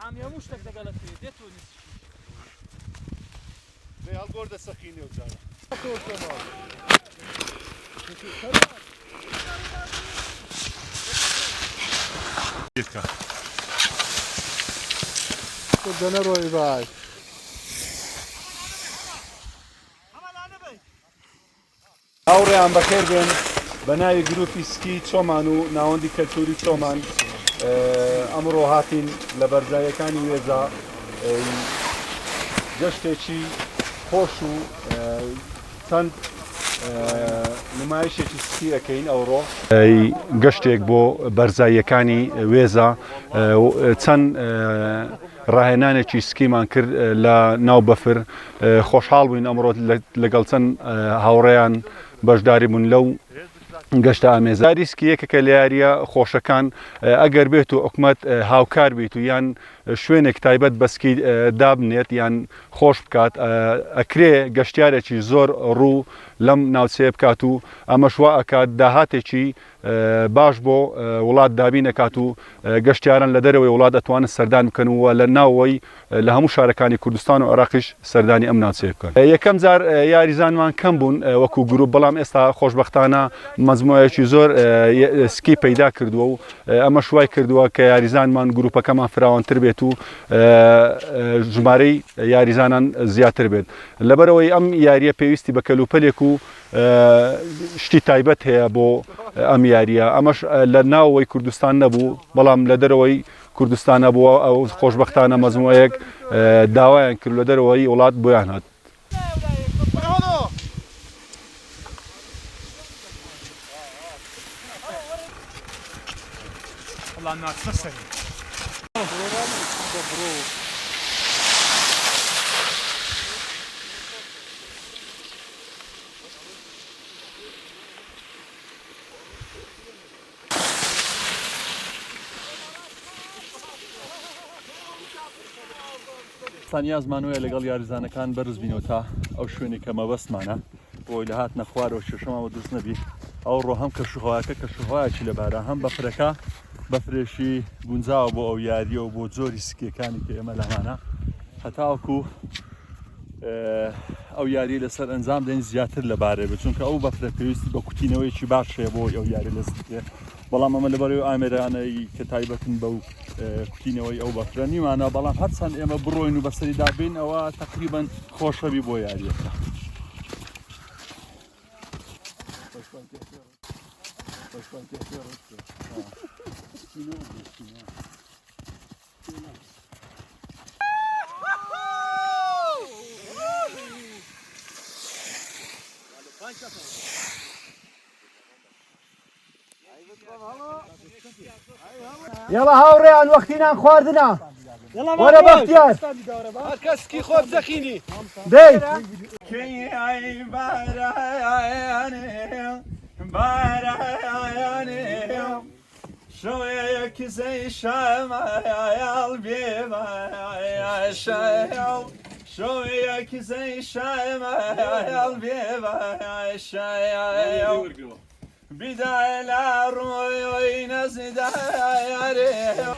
عم يا مشتك ده قالت لي دي تونس Ve al gorda sakini yok zaten. Yıka. Döner oyu bay. هاوڕێیان بەخێر بێن بە ناوی گروپی سکی چۆمان و ناوەندی کەلتوری چۆمان ئەمڕۆ هاتین لە بەرزایەکانی وێزا گەشتێکی خۆش و چەند نمایشێکی سکی ئەەکەین ئەوڕۆ گەشتێک بۆ بەرزاییەکانی وێزا چەند ڕاهێنانێکی سکیمان کرد لە ناو بەفر خۆشحاڵ بووین ئەمڕۆ لەگەڵ چەند هاوڕێیان بەشداری بوون لەو گەشتە ئامێزە ریسکی یەکەکە لە یاریە خۆشەکان ئەگەر بێت و حکومەت هاوکار بیت و یان شوێنێک تایبەت بەسکی دابنێت یان خۆش بکات ئەکرێ گەشتیارێکی زۆر ڕوو لەم ناوچەیە بکات و ئەمە شوا ئەکات داهاتێکی باش بۆ وڵات دابین ئەکات و گەشتیاران لە دەرەوەی وڵات دەتوانن سەردان بکەن و لە ناوەوەی لە هەموو شارەکانی کوردستان و عێراقیش سەردانی ئەم ناوچەیە بکەن. یەکەم جار یاریزانمان کەم بوون وەکو گروپ بەڵام ئێستا خۆشبەختانە مەجموعەیەکی زۆر سکی پەیدا کردووە و ئەمە شوای کردووە کە یاریزانمان گروپەکەمان فراوانتر بێت و ژمارەی یاریزانان زیاتر بێت لەبەرەوەی ئەم یاریە پێویستی بە کەلوپەلێک و شتی تایبەت هەیە بۆ ئەم یاریە ئەمەش لە ناوەوەی کوردستان نەبوو بەڵام لە دەرەوەی کوردستانە بووە ئەو خۆشبەختانە مەجموعەیەک داوایان کرد لە دەرەوەی وڵات بۆیان هات. سانیازمانویە لەگەڵ یاریزانەکان بەرز بینەوە تا ئەو شوێنی کە مەبەستمانە بۆی لە هات نەخوارەوە شەشەمەوە دروست نەبی ئەو ڕۆ هەم کەشوهۆیەکە کەشوهۆیەکی لەبارە هەم بەفرەکە بەفرێشی گونجاوە بۆ ئەو یاریە و بۆ جۆری سکیەکانی کە ئێمە لەمانە هەتاوەکو ئەو یاری لەسەر ئەنجام دێن زیاتر لەبارەیە بێت چونکە ئەو بەفرە پێویستی بە کوتینەوەیکی باشەیە بۆ ئەو یاری لە سکیە بەڵام ئەمە لەبەرەوەی ئامێرانەی کە تایبەتن بەو کوتینەوەی ئەو بەفرە نیمانە بەڵام هەرچەند ئێمە بڕۆین و بەسەری دابین ئەوە تقریبەن خۆشەوی بۆ یاریەکە. يلا هاوڕێیان وەختینان خواردنە وەرە بەختیار هەر کەسکی خۆ بزەخینی دەیت شوية زي شمال بيبا شايل شوية زي شمال بيبا شايل بداية لا روي نزدا يا ريم.